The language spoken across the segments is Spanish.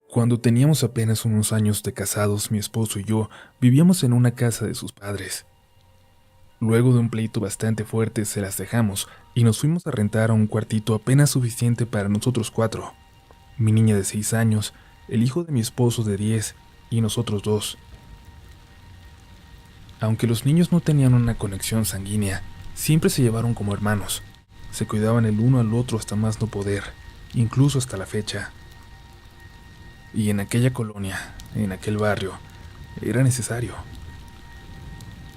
Cuando teníamos apenas unos años de casados, mi esposo y yo vivíamos en una casa de sus padres. Luego de un pleito bastante fuerte se las dejamos y nos fuimos a rentar a un cuartito apenas suficiente para nosotros cuatro, mi niña de 6 años, el hijo de mi esposo de 10 y nosotros dos. Aunque los niños no tenían una conexión sanguínea, siempre se llevaron como hermanos. Se cuidaban el uno al otro hasta más no poder, incluso hasta la fecha. Y en aquella colonia, en aquel barrio, era necesario.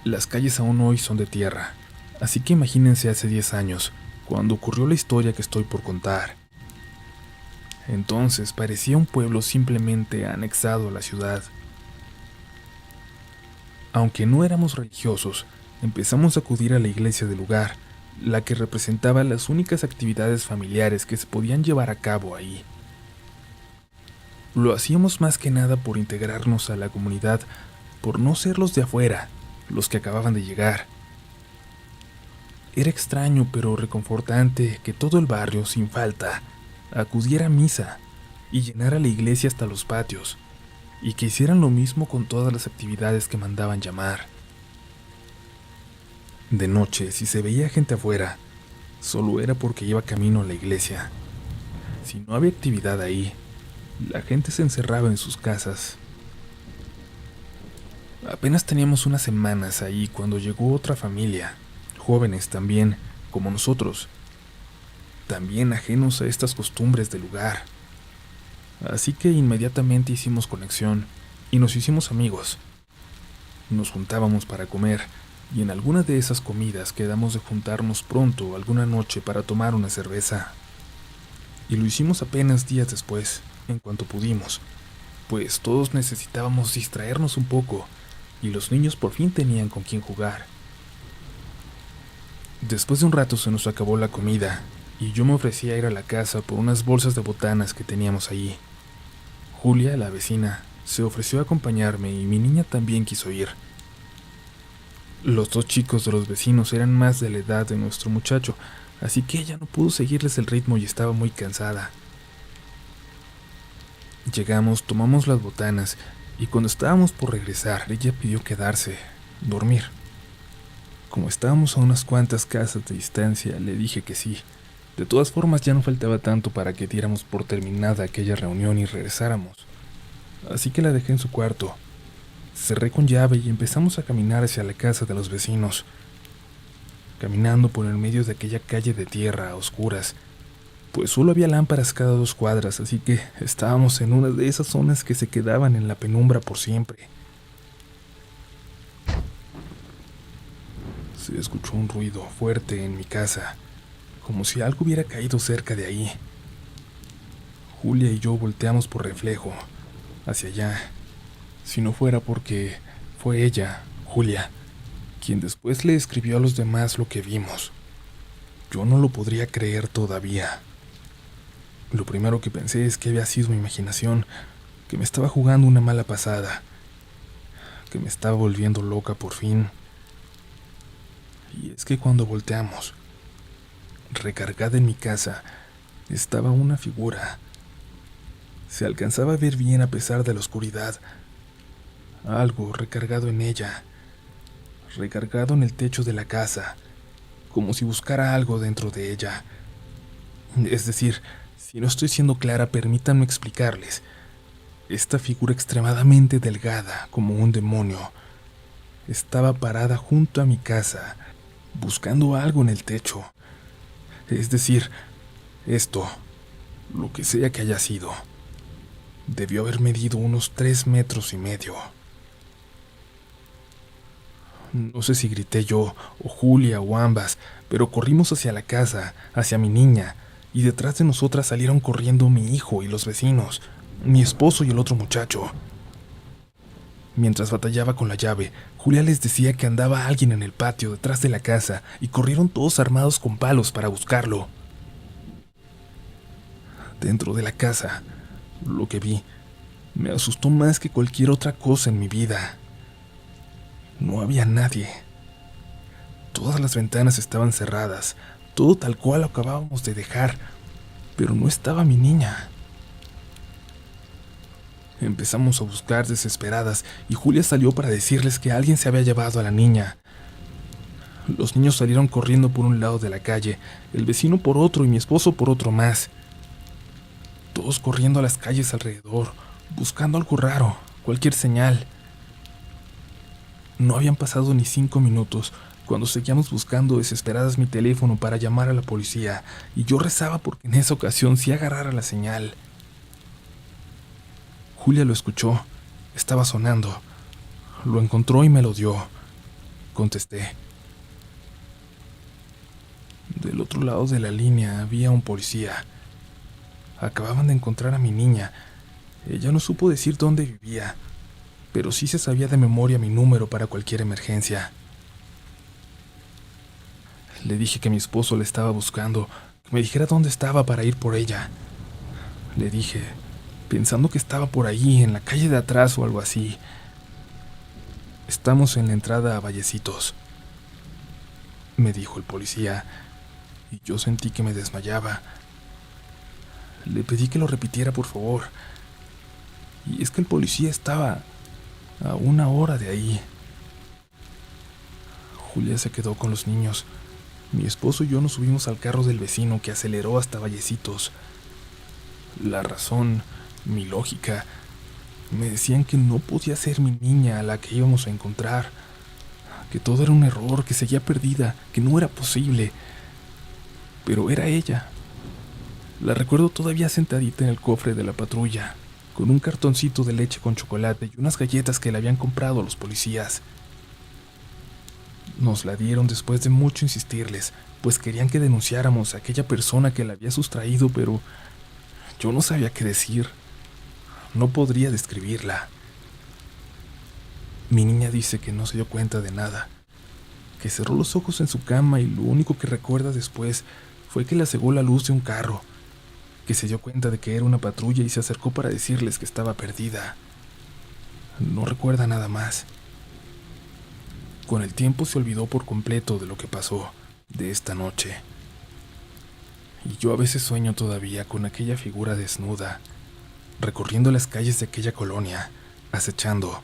Las calles aún hoy son de tierra, así que imagínense hace 10 años, cuando ocurrió la historia que estoy por contar. Entonces parecía un pueblo simplemente anexado a la ciudad. Aunque no éramos religiosos, empezamos a acudir a la iglesia del lugar, la que representaba las únicas actividades familiares que se podían llevar a cabo ahí. Lo hacíamos más que nada por integrarnos a la comunidad, por no ser los de afuera, los que acababan de llegar. Era extraño pero reconfortante que todo el barrio, sin falta, acudiera a misa y llenara la iglesia hasta los patios, y que hicieran lo mismo con todas las actividades que mandaban llamar. De noche, si se veía gente afuera, solo era porque iba camino a la iglesia. Si no había actividad ahí, la gente se encerraba en sus casas. Apenas teníamos unas semanas ahí cuando llegó otra familia, jóvenes también, como nosotros, también ajenos a estas costumbres del lugar. Así que inmediatamente hicimos conexión y nos hicimos amigos. Nos juntábamos para comer y en alguna de esas comidas quedamos de juntarnos pronto alguna noche para tomar una cerveza. Y lo hicimos apenas días después, en cuanto pudimos, pues todos necesitábamos distraernos un poco y los niños por fin tenían con quién jugar. Después de un rato se nos acabó la comida y yo me ofrecí a ir a la casa por unas bolsas de botanas que teníamos allí. Julia, la vecina, se ofreció a acompañarme y mi niña también quiso ir. Los dos chicos de los vecinos eran más de la edad de nuestro muchacho, así que ella no pudo seguirles el ritmo y estaba muy cansada. Llegamos, tomamos las botanas y cuando estábamos por regresar, ella pidió quedarse, dormir. Como estábamos a unas cuantas casas de distancia, le dije que sí. De todas formas, ya no faltaba tanto para que diéramos por terminada aquella reunión y regresáramos. Así que la dejé en su cuarto. Cerré con llave y empezamos a caminar hacia la casa de los vecinos. Caminando por el medio de aquella calle de tierra a oscuras, pues solo había lámparas cada 2 cuadras, así que estábamos en una de esas zonas que se quedaban en la penumbra por siempre. Se escuchó un ruido fuerte en mi casa, como si algo hubiera caído cerca de ahí. Julia y yo volteamos por reflejo, hacia allá, si no fuera porque fue ella, Julia, quien después le escribió a los demás lo que vimos. Yo no lo podría creer todavía. Lo primero que pensé es que había sido mi imaginación, que me estaba jugando una mala pasada, que me estaba volviendo loca por fin. Y es que cuando volteamos, recargada en mi casa, estaba una figura. Se alcanzaba a ver bien a pesar de la oscuridad. Algo recargado en ella, recargado en el techo de la casa, como si buscara algo dentro de ella. Es decir, si no estoy siendo clara, permítanme explicarles. Esta figura extremadamente delgada, como un demonio, estaba parada junto a mi casa, buscando algo en el techo. Es decir, esto, lo que sea que haya sido, debió haber medido unos 3,5 metros. No sé si grité yo, o Julia, o ambas, pero corrimos hacia la casa, hacia mi niña, y detrás de nosotras salieron corriendo mi hijo y los vecinos, mi esposo y el otro muchacho. Mientras batallaba con la llave, Julia les decía que andaba alguien en el patio detrás de la casa y corrieron todos armados con palos para buscarlo. Dentro de la casa, lo que vi me asustó más que cualquier otra cosa en mi vida. No había nadie. Todas las ventanas estaban cerradas, todo tal cual lo acabábamos de dejar, pero no estaba mi niña. Empezamos a buscar desesperadas y Julia salió para decirles que alguien se había llevado a la niña. Los niños salieron corriendo por un lado de la calle, el vecino por otro y mi esposo por otro más. Todos corriendo a las calles alrededor, buscando algo raro, cualquier señal. No habían pasado ni 5 minutos cuando seguíamos buscando desesperadas mi teléfono para llamar a la policía, y yo rezaba porque en esa ocasión sí agarrara la señal. Julia lo escuchó, estaba sonando. Lo encontró y me lo dio. Contesté. Del otro lado de la línea había un policía. Acababan de encontrar a mi niña. Ella no supo decir dónde vivía, pero sí se sabía de memoria mi número para cualquier emergencia. Le dije que mi esposo la estaba buscando, que me dijera dónde estaba para ir por ella. Le dije, pensando que estaba por ahí, en la calle de atrás o algo así. Estamos en la entrada a Vallecitos, me dijo el policía, y yo sentí que me desmayaba. Le pedí que lo repitiera, por favor. Y es que el policía estaba a 1 hora de ahí. Julia se quedó con los niños. Mi esposo y yo nos subimos al carro del vecino que aceleró hasta Vallecitos. La razón, mi lógica, me decían que no podía ser mi niña a la que íbamos a encontrar, que todo era un error, que seguía perdida, que no era posible. Pero era ella. La recuerdo todavía sentadita en el cofre de la patrulla, con un cartoncito de leche con chocolate y unas galletas que le habían comprado los policías. Nos la dieron después de mucho insistirles, pues querían que denunciáramos a aquella persona que la había sustraído, pero yo no sabía qué decir. No podría describirla. Mi niña dice que no se dio cuenta de nada, que cerró los ojos en su cama y lo único que recuerda después fue que le cegó la luz de un carro, que se dio cuenta de que era una patrulla y se acercó para decirles que estaba perdida. No recuerda nada más. Con el tiempo se olvidó por completo de lo que pasó, de esta noche. Y yo a veces sueño todavía con aquella figura desnuda, recorriendo las calles de aquella colonia, acechando,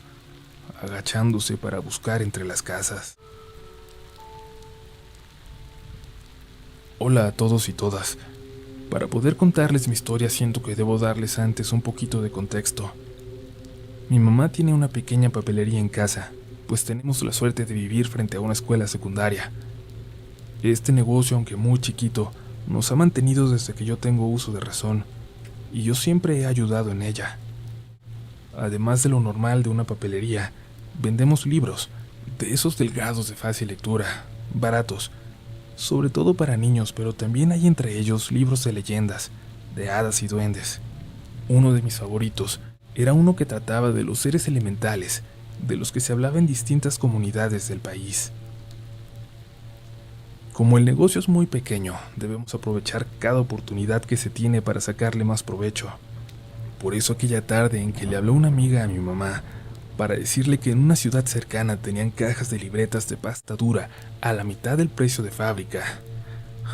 agachándose para buscar entre las casas. Hola a todos y todas. Para poder contarles mi historia siento que debo darles antes un poquito de contexto. Mi mamá tiene una pequeña papelería en casa, pues tenemos la suerte de vivir frente a una escuela secundaria. Este negocio, aunque muy chiquito, nos ha mantenido desde que yo tengo uso de razón, y yo siempre he ayudado en ella. Además de lo normal de una papelería, vendemos libros, de esos delgados de fácil lectura, baratos, sobre todo para niños, pero también hay entre ellos libros de leyendas, de hadas y duendes. Uno de mis favoritos era uno que trataba de los seres elementales, de los que se hablaba en distintas comunidades del país. Como el negocio es muy pequeño, debemos aprovechar cada oportunidad que se tiene para sacarle más provecho. Por eso aquella tarde en que le habló una amiga a mi mamá, para decirle que en una ciudad cercana tenían cajas de libretas de pasta dura a la mitad del precio de fábrica.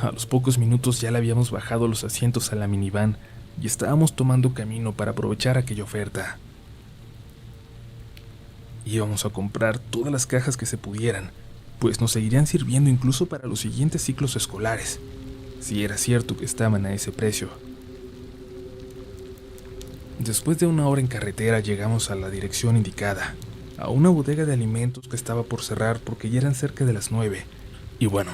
A los pocos minutos ya le habíamos bajado los asientos a la minivan y estábamos tomando camino para aprovechar aquella oferta. Íbamos a comprar todas las cajas que se pudieran, pues nos seguirían sirviendo incluso para los siguientes ciclos escolares, si era cierto que estaban a ese precio. Después de 1 hora en carretera llegamos a la dirección indicada, a una bodega de alimentos que estaba por cerrar porque ya eran cerca de las 9. Y bueno,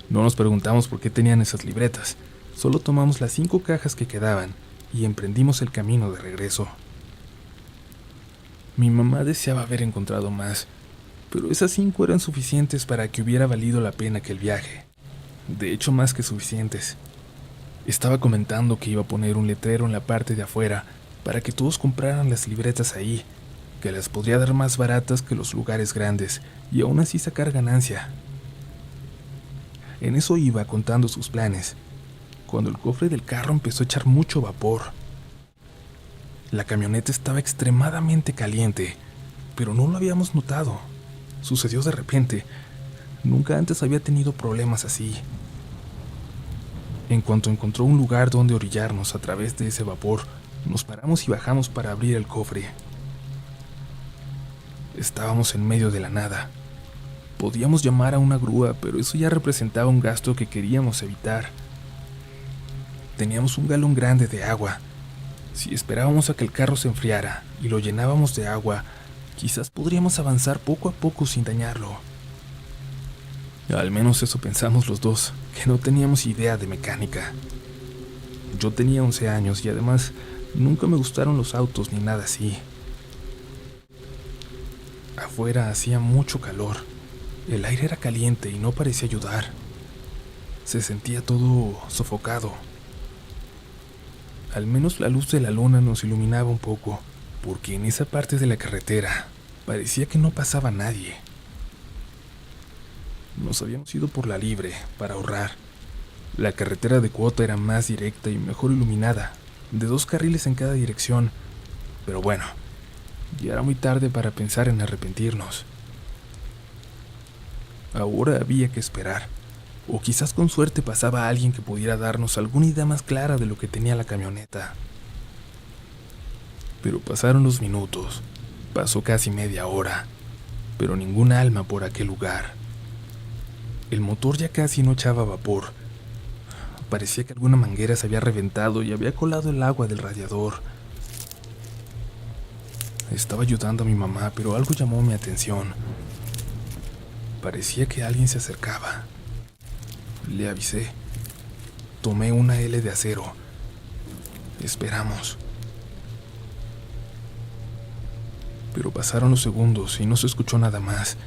no nos preguntamos por qué tenían esas libretas, solo tomamos las 5 cajas que quedaban y emprendimos el camino de regreso. Mi mamá deseaba haber encontrado más, pero esas 5 eran suficientes para que hubiera valido la pena aquel viaje. De hecho, más que suficientes. Estaba comentando que iba a poner un letrero en la parte de afuera para que todos compraran las libretas ahí, que las podría dar más baratas que los lugares grandes y aún así sacar ganancia. En eso iba contando sus planes, cuando el cofre del carro empezó a echar mucho vapor. La camioneta estaba extremadamente caliente, pero no lo habíamos notado. Sucedió de repente. Nunca antes había tenido problemas así. En cuanto encontró un lugar donde orillarnos a través de ese vapor, Nos paramos y bajamos para abrir el cofre. Estábamos en medio de la nada. Podíamos llamar a una grúa, pero eso ya representaba un gasto que queríamos evitar. Teníamos un galón grande de agua. Si esperábamos a que el carro se enfriara y lo llenábamos de agua, quizás podríamos avanzar poco a poco sin dañarlo. Al menos eso pensamos los dos, que no teníamos idea de mecánica. Yo tenía 11 años y además nunca me gustaron los autos ni nada así. Afuera hacía mucho calor. El aire era caliente y no parecía ayudar. Se sentía todo sofocado. Al menos la luz de la luna nos iluminaba un poco, porque en esa parte de la carretera parecía que no pasaba nadie. Nos habíamos ido por la libre para ahorrar. La carretera de cuota era más directa y mejor iluminada, de 2 carriles en cada dirección, pero bueno, ya era muy tarde para pensar en arrepentirnos. Ahora había que esperar, o quizás con suerte pasaba alguien que pudiera darnos alguna idea más clara de lo que tenía la camioneta. Pero pasaron los minutos, pasó casi media hora, pero ningún alma por aquel lugar. El motor ya casi no echaba vapor. Parecía que alguna manguera se había reventado y había colado el agua del radiador. Estaba ayudando a mi mamá, pero algo llamó mi atención. Parecía que alguien se acercaba. Le avisé. Tomé una L de acero. Esperamos. Pero pasaron los segundos y no se escuchó nada más,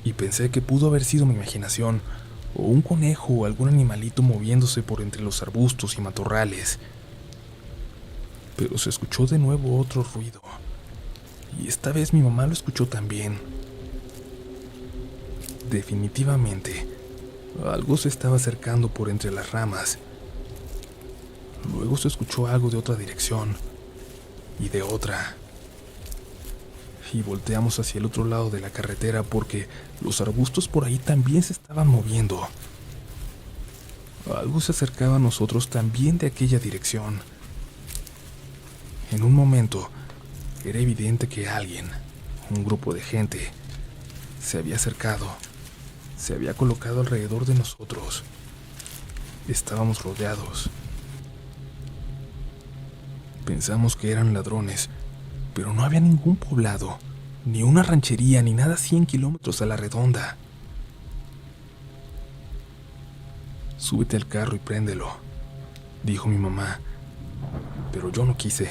y pensé que pudo haber sido mi imaginación, o un conejo o algún animalito moviéndose por entre los arbustos y matorrales. Pero se escuchó de nuevo otro ruido, y esta vez mi mamá lo escuchó también. Definitivamente, algo se estaba acercando por entre las ramas. Luego se escuchó algo de otra dirección, y de otra. Y volteamos hacia el otro lado de la carretera porque los arbustos por ahí también se estaban moviendo. Algo se acercaba a nosotros también de aquella dirección. En un momento, era evidente que alguien, un grupo de gente, se había acercado, se había colocado alrededor de nosotros. Estábamos rodeados. Pensamos que eran ladrones, pero no había ningún poblado, ni una ranchería, ni nada a 100 kilómetros a la redonda. «Súbete al carro y préndelo», dijo mi mamá, pero yo no quise.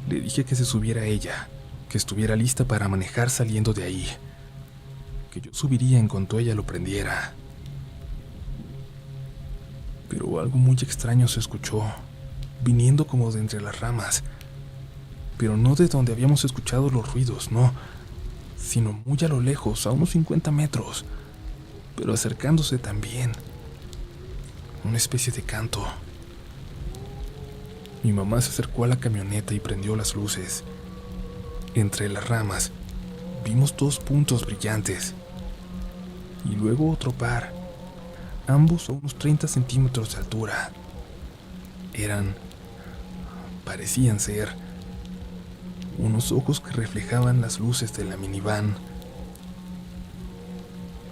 Le dije que se subiera ella, que estuviera lista para manejar saliendo de ahí, que yo subiría en cuanto ella lo prendiera. Pero algo muy extraño se escuchó, viniendo como de entre las ramas, pero no de donde habíamos escuchado los ruidos, no, sino muy a lo lejos, a unos 50 metros, pero acercándose también. Una especie de canto. Mi mamá se acercó a la camioneta y prendió las luces. Entre las ramas vimos 2 puntos brillantes, y luego otro par, ambos a unos 30 centímetros de altura. Parecían ser unos ojos que reflejaban las luces de la minivan.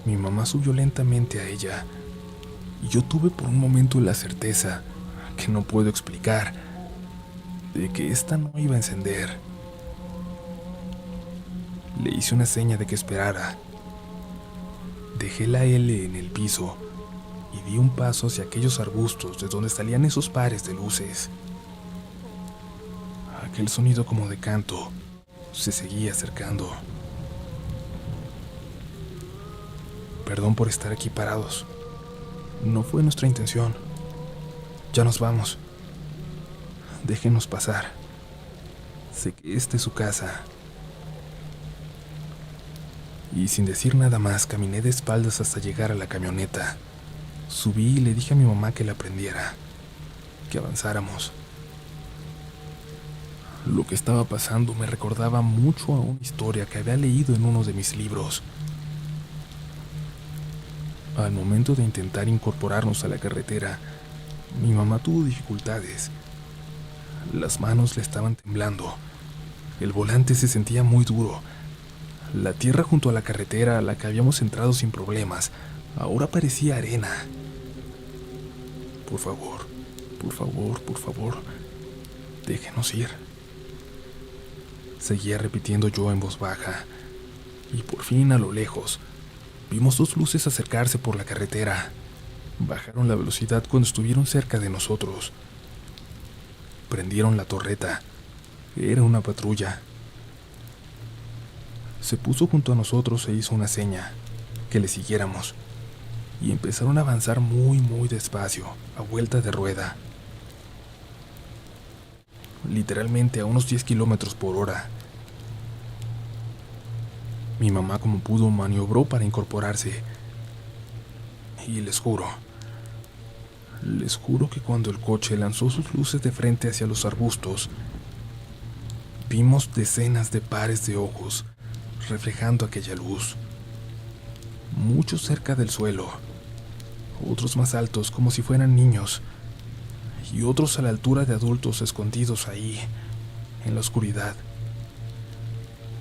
Mi mamá subió lentamente a ella, y yo tuve por un momento la certeza, que no puedo explicar, de que esta no iba a encender. Le hice una seña de que esperara. Dejé la L en el piso y di un paso hacia aquellos arbustos de donde salían esos pares de luces. Aquel sonido como de canto se seguía acercando. Perdón por estar aquí parados. No fue nuestra intención. Ya nos vamos. Déjenos pasar. Sé que esta es su casa. Y sin decir nada más, caminé de espaldas hasta llegar a la camioneta. Subí y le dije a mi mamá que la prendiera, que avanzáramos. Lo que estaba pasando me recordaba mucho a una historia que había leído en uno de mis libros. Al momento de intentar incorporarnos a la carretera, mi mamá tuvo dificultades. Las manos le estaban temblando. El volante se sentía muy duro. La tierra junto a la carretera a la que habíamos entrado sin problemas ahora parecía arena. Por favor, por favor, por favor, déjenos ir. Seguía repitiendo yo en voz baja, y por fin a lo lejos vimos dos luces acercarse por la carretera. Bajaron la velocidad cuando estuvieron cerca de nosotros. Prendieron la torreta. Era una patrulla. Se puso junto a nosotros e hizo una seña, que le siguiéramos, y empezaron a avanzar muy despacio, a vuelta de rueda. Literalmente a unos 10 kilómetros por hora. Mi mamá, como pudo, maniobró para incorporarse. Y les juro que cuando el coche lanzó sus luces de frente hacia los arbustos, vimos decenas de pares de ojos reflejando aquella luz. Muchos cerca del suelo, otros más altos como si fueran niños, y otros a la altura de adultos escondidos ahí, en la oscuridad.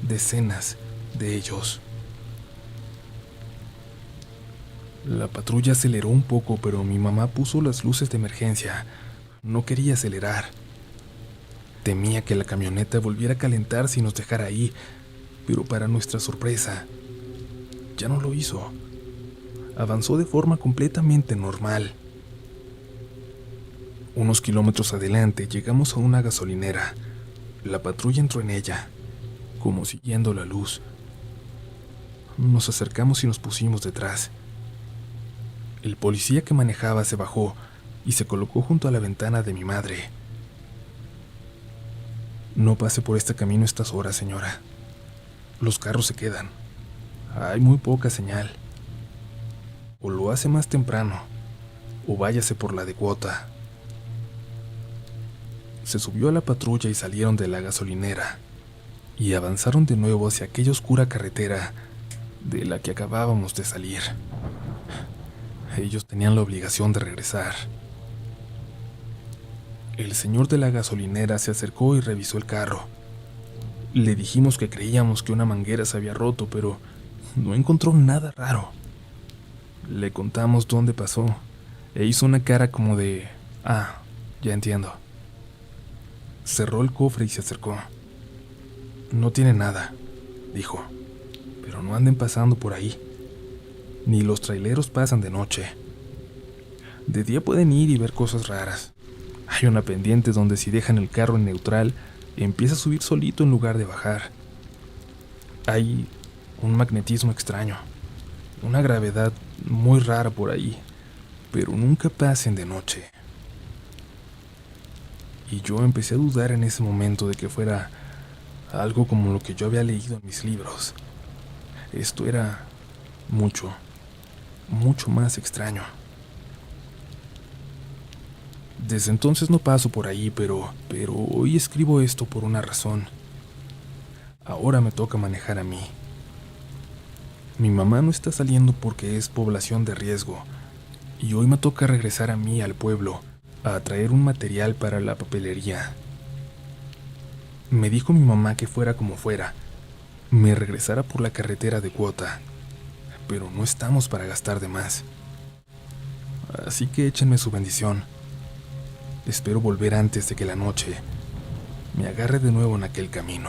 Decenas de ellos. La patrulla aceleró un poco, pero mi mamá puso las luces de emergencia. No quería acelerar. Temía que la camioneta volviera a calentarse y nos dejara ahí, pero para nuestra sorpresa, ya no lo hizo. Avanzó de forma completamente normal. Unos kilómetros adelante llegamos a una gasolinera. La patrulla entró en ella, como siguiendo la luz. Nos acercamos y nos pusimos detrás. El policía que manejaba se bajó y se colocó junto a la ventana de mi madre. No pase por este camino a estas horas, señora. Los carros se quedan. Hay muy poca señal. O lo hace más temprano, o váyase por la de Cuota. Se subió a la patrulla y salieron de la gasolinera, y avanzaron de nuevo hacia aquella oscura carretera de la que acabábamos de salir. Ellos tenían la obligación de regresar. El señor de la gasolinera se acercó y revisó el carro. Le dijimos que creíamos que una manguera se había roto, pero no encontró nada raro. Le contamos dónde pasó, e hizo una cara como de: "Ah, ya entiendo". Cerró el cofre y se acercó. "No tiene nada", dijo, "pero no anden pasando por ahí. Ni los traileros pasan de noche. De día pueden ir y ver cosas raras. Hay una pendiente donde si dejan el carro en neutral, empieza a subir solito en lugar de bajar. Hay un magnetismo extraño, una gravedad muy rara por ahí, pero nunca pasen de noche". Y yo empecé a dudar en ese momento de que fuera algo como lo que yo había leído en mis libros. Esto era mucho más extraño. Desde entonces no paso por ahí, pero hoy escribo esto por una razón. Ahora me toca manejar a mí. Mi mamá no está saliendo porque es población de riesgo, y hoy me toca regresar a mí al pueblo a traer un material para la papelería. Me dijo mi mamá que fuera como fuera, me regresara por la carretera de Cuota, pero no estamos para gastar de más. Así que échenme su bendición. Espero volver antes de que la noche me agarre de nuevo en aquel camino.